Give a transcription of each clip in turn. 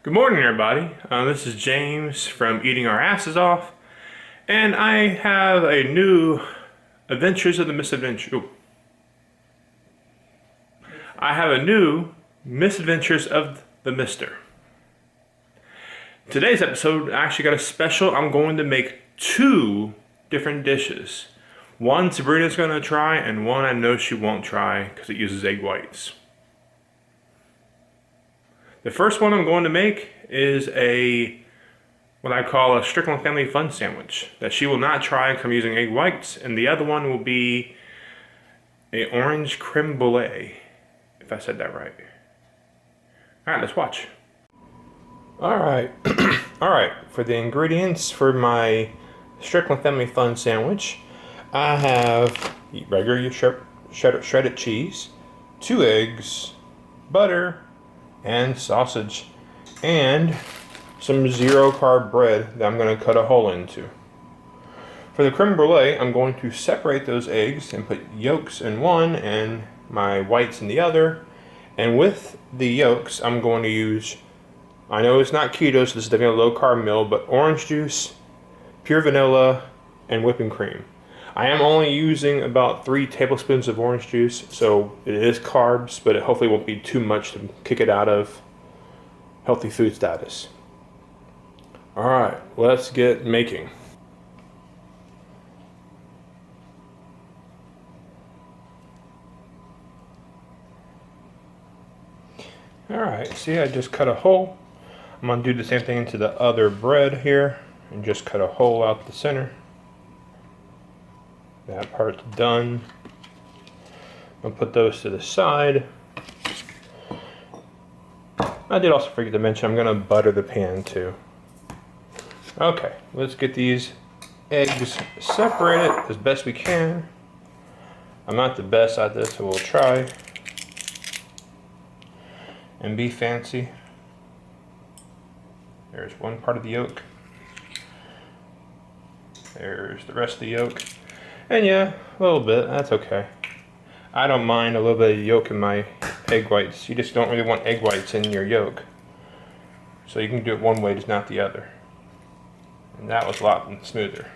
Good morning, everybody. This is James from Eating Our Asses Off, and I have a new Adventures of the Misadventures. I have a new Misadventures of the Mister. Today's episode actually got a special. I'm going to make two different dishes. One Sabrina's going to try, and one I know she won't try because it uses egg whites. The first one I'm going to make is what I call a Strickland Family Fun sandwich that she will not try because I'm using egg whites, and the other one will be a orange creme brulee, if I said that right. All right, let's watch. All right, all right. For the ingredients for my Strickland Family Fun sandwich, I have regular shredded cheese, 2 eggs, butter, and sausage, and some 0-carb bread that I'm going to cut a hole into. For the creme brulee, I'm going to separate those eggs and put yolks in one and my whites in the other. And with the yolks, I'm going to use, I know it's not keto, so this is definitely a low-carb meal, but orange juice, pure vanilla, and whipping cream. I am only using about 3 tablespoons of orange juice, so it is carbs, but it hopefully won't be too much to kick it out of healthy food status. Alright, let's get making. Alright, see, I just cut a hole. I'm going to do the same thing into the other bread here and just cut a hole out the center. That part's done. I'll put those to the side. I did also forget to mention I'm going to butter the pan too. Okay, let's get these eggs separated as best we can. I'm not the best at this, so we'll try and be fancy. There's one part of the yolk. There's the rest of the yolk. And yeah, a little bit, that's okay. I don't mind a little bit of yolk in my egg whites. You just don't really want egg whites in your yolk. So you can do it one way, just not the other. And that was a lot smoother.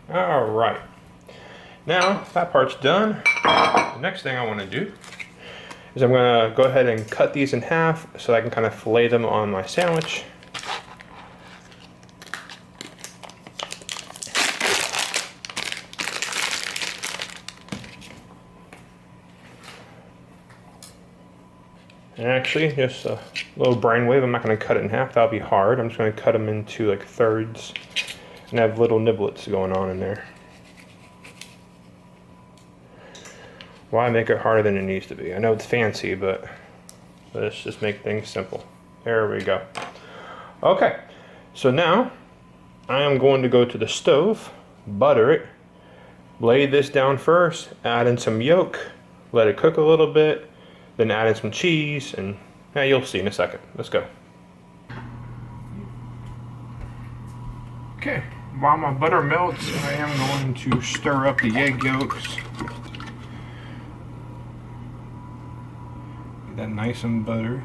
Alright. Now, that part's done. The next thing I want to do is I'm going to go ahead and cut these in half so I can kind of fillet them on my sandwich. And actually, just a little brainwave, I'm not going to cut it in half, that'll be hard. I'm just going to cut them into like thirds and have little niblets going on in there. Why make it harder than it needs to be? I know it's fancy, but let's just make things simple. There we go. Okay, so now I am going to go to the stove, butter it, lay this down first, add in some yolk, let it cook a little bit, then add in some cheese, and you'll see in a second. Let's go. Okay, while my butter melts, I am going to stir up the egg yolks. Get that nice and buttered.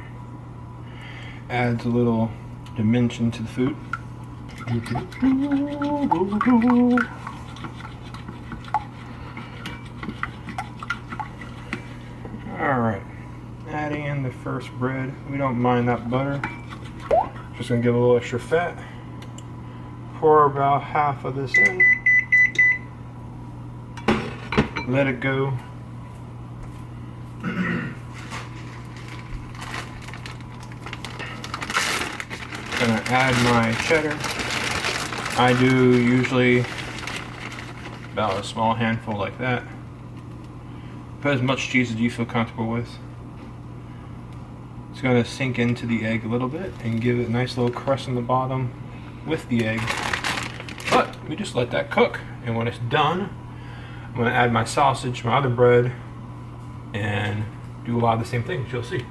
Adds a little dimension to the food. Alright. Adding in the first bread. We don't mind that butter. Just gonna give a little extra fat. Pour about half of this in. Let it go. Gonna add my cheddar. I do usually about a small handful like that. Put as much cheese as you feel comfortable with. It's going to sink into the egg a little bit and give it a nice little crust on the bottom with the egg. But we just let that cook. And when it's done, I'm going to add my sausage, my other bread, and do a lot of the same things you'll see.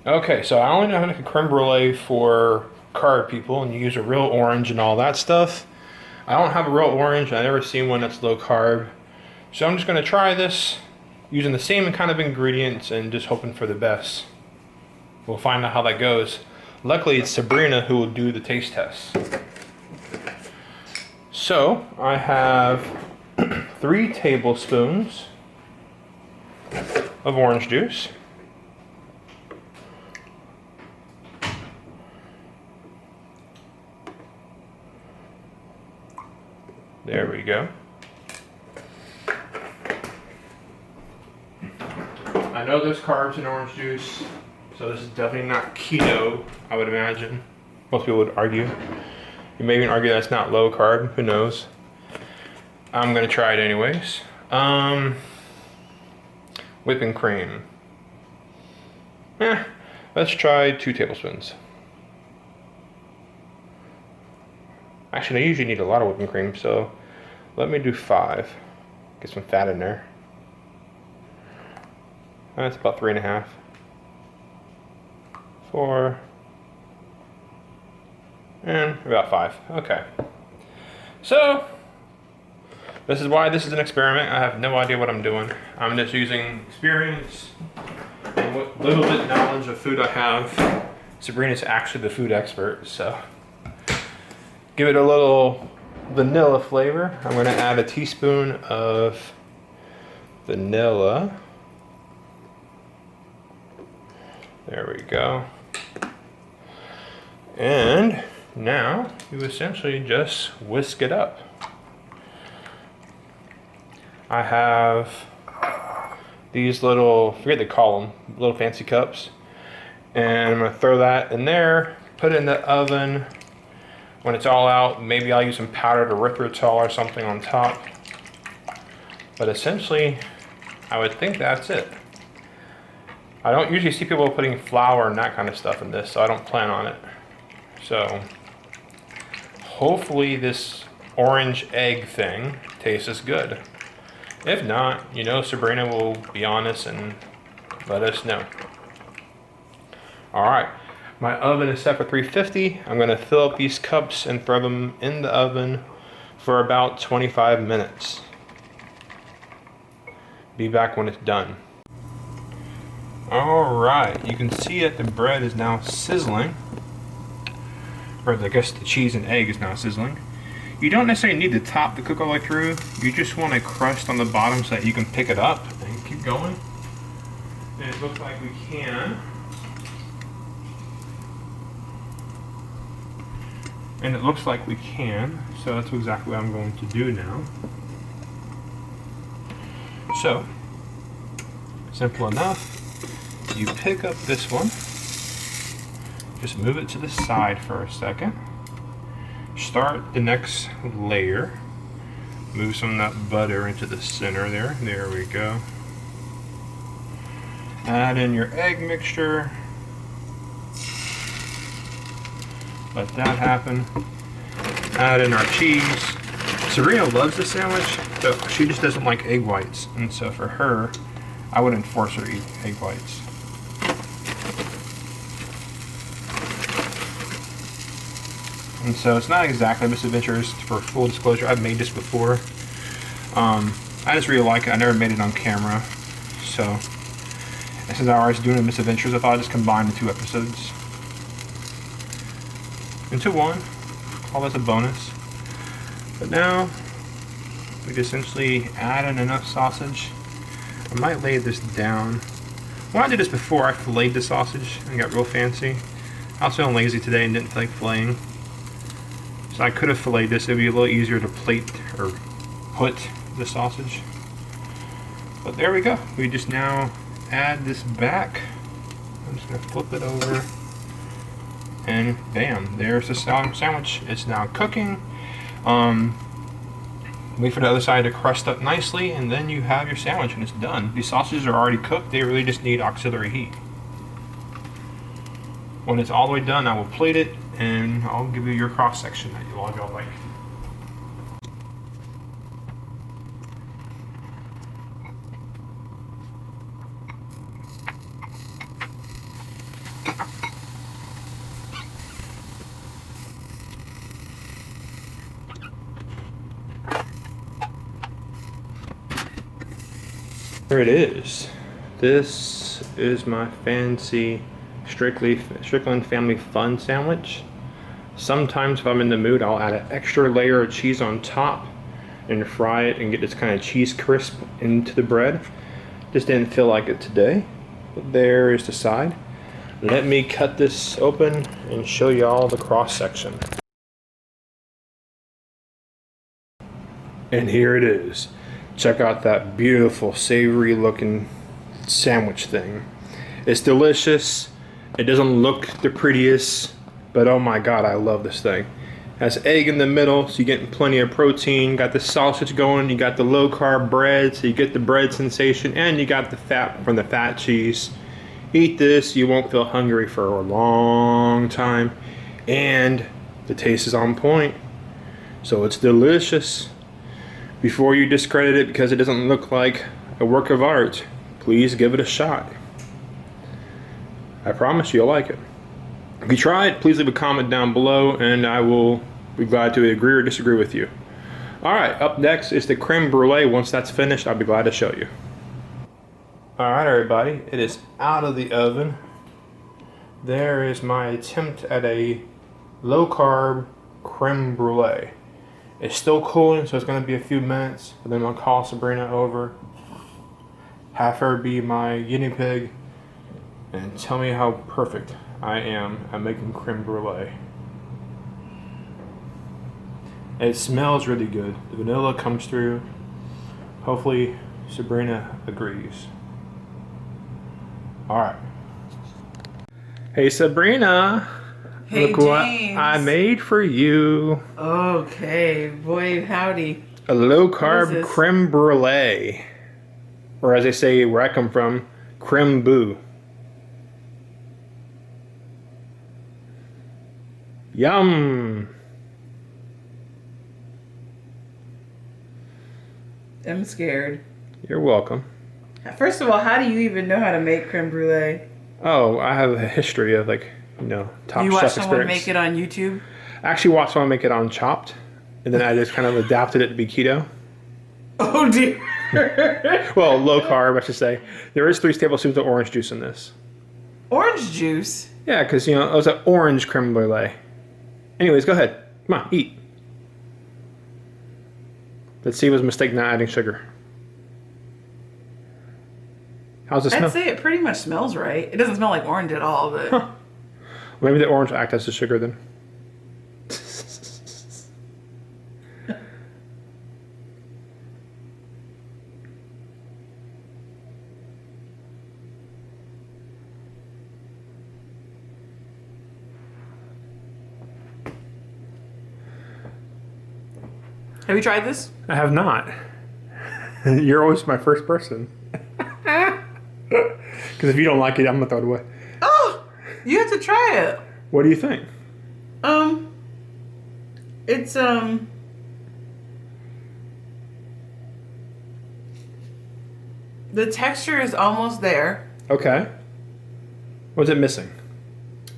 Okay, so I only know how to make a creme brulee for carb people, and you use a real orange and all that stuff. I don't have a real orange. I've never seen one that's low carb. So I'm just going to try this using the same kind of ingredients and just hoping for the best. we'll find out how that goes. Luckily, it's Sabrina who will do the taste test. So, I have 3 tablespoons of orange juice. There we go. I know there's carbs in orange juice, so this is definitely not keto, I would imagine. Most people would argue. You may even argue that it's not low carb, who knows. I'm gonna try it anyways. Whipping cream. Let's try 2 tablespoons. Actually, I usually need a lot of whipping cream, so let me do 5. Get some fat in there. That's about 3.5. 4. And about 5. Okay. So, this is why this is an experiment. I have no idea what I'm doing. I'm just using experience and what little bit knowledge of food I have. Sabrina's actually the food expert, so give it a little vanilla flavor. I'm going to add a teaspoon of vanilla. There we go. And now you essentially just whisk it up. I have these little, I forget they call them, little fancy cups. And I'm going to throw that in there, put it in the oven. When it's all out, maybe I'll use some powdered erythritol or something on top. But essentially, I would think that's it. I don't usually see people putting flour and that kind of stuff in this, so I don't plan on it. So, hopefully this orange egg thing tastes good. If not, you know, Sabrina will be honest and let us know. Alright, my oven is set for 350. I'm going to fill up these cups and throw them in the oven for about 25 minutes. Be back when it's done. Alright, you can see that the bread is now sizzling. Or I guess the cheese and egg is now sizzling. You don't necessarily need the top to cook all the way through. You just want a crust on the bottom so that you can pick it up and keep going. And it looks like we can. And it looks like we can, so that's exactly what I'm going to do now. So, simple enough. You pick up this one, just move it to the side for a second. Start the next layer. Move some of that butter into the center there. There we go. Add in your egg mixture. Let that happen. Add in our cheese. Sabrina loves the sandwich, but she just doesn't like egg whites. And so for her, I wouldn't force her to eat egg whites. And so it's not exactly Misadventures. For full disclosure, I've made this before. I just really like it. I never made it on camera. So, and since I was doing Misadventures, I thought I'd just combine the 2 episodes into one. All that's a bonus. But now, we essentially add in enough sausage. I might lay this down. When I did this before, I filleted the sausage and got real fancy. I was feeling lazy today and didn't feel like filleting. So I could have filleted this. It would be a little easier to plate or put the sausage. But there we go. We just now add this back. I'm just going to flip it over. And bam, there's the sandwich. It's now cooking. Wait for the other side to crust up nicely, and then you have your sandwich and it's done. These sausages are already cooked. They really just need auxiliary heat. When it's all the way done, I will plate it and I'll give you your cross section that you'll all like. There it is. This is my fancy Strickland Family Fun sandwich. Sometimes if I'm in the mood, I'll add an extra layer of cheese on top and fry it and get this kind of cheese crisp into the bread. Just didn't feel like it today. But there is the side. Let me cut this open and show y'all the cross section. And here it is. Check out that beautiful savory looking sandwich thing. It's delicious. It doesn't look the prettiest, but oh my god, I love this thing. It has egg in the middle, so you're getting plenty of protein. Got the sausage going, you got the low carb bread, so you get the bread sensation, and you got the fat from the fat cheese. Eat this, you won't feel hungry for a long time, and the taste is on point, so it's delicious. Before you discredit it because it doesn't look like a work of art, please give it a shot. I promise you'll like it. If you try it, please leave a comment down below and I will be glad to agree or disagree with you. Alright, up next is the creme brulee. Once that's finished, I'll be glad to show you. Alright everybody, it is out of the oven. There is my attempt at a low carb creme brulee. It's still cooling, so it's going to be a few minutes, but then I'll call Sabrina over, have her be my guinea pig, and tell me how perfect I am at making creme brulee. It smells really good. The vanilla comes through. Hopefully Sabrina agrees. Alright. Hey Sabrina! Hey, look what James. I made for you. Okay, boy howdy. A low carb creme brulee. Or as they say where I come from, creme boo. Yum! I'm scared. You're welcome. First of all, how do you even know how to make creme brulee? Oh, I have a history of top you chef watch someone experience. make it on YouTube? I actually watched someone make it on Chopped, and then I just kind of adapted it to be keto. Oh dear. Well, low carb, I should say. There is 3 tablespoons of orange juice in this. Orange juice? Yeah, because it was an orange creme brulee. Anyways, go ahead. Come on, eat. Let's see if it was a mistake not adding sugar. How's it smell? I'd say it pretty much smells right. It doesn't smell like orange at all, but... Huh. Maybe the orange will act as the sugar then. Have you tried this? I have not. You're always my first person. Because if you don't like it, I'm going to throw it away. Oh! You have to try it. What do you think? It's, the texture is almost there. Okay. What's it missing?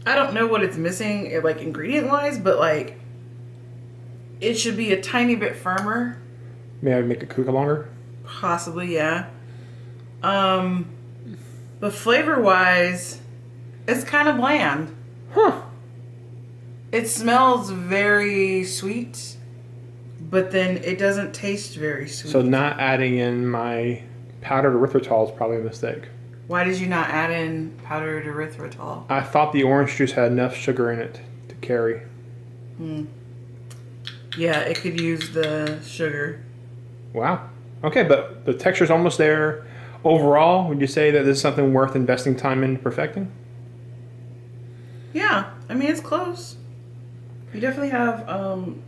I don't know what it's missing, ingredient-wise, but, it should be a tiny bit firmer. May I make it cook longer? Possibly, yeah. But flavor-wise, it's kind of bland. Huh. It smells very sweet, but then it doesn't taste very sweet. So not adding in my powdered erythritol is probably a mistake. Why did you not add in powdered erythritol? I thought the orange juice had enough sugar in it to carry. Yeah, it could use the sugar. Wow. Okay, but the texture's almost there. Overall, would you say that this is something worth investing time in perfecting? Yeah, I mean, it's close. You definitely have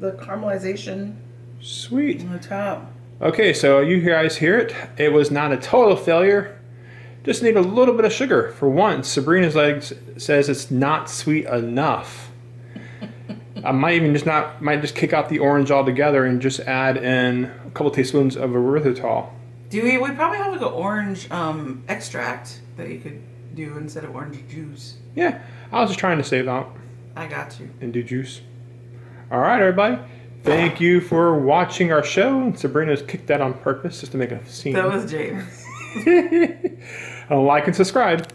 the caramelization Sweet. on the top. Okay, so you guys hear it. It was not a total failure. Just need a little bit of sugar for once. Sabrina's says it's not sweet enough. I might just kick out the orange altogether and just add in a couple teaspoons of erythritol. We probably have an orange extract that you could do instead of orange juice. Yeah, I was just trying to save out I got you. and do juice. All right, everybody. Thank you for watching our show. Sabrina's kicked that on purpose just to make a scene. That was James. Like and subscribe.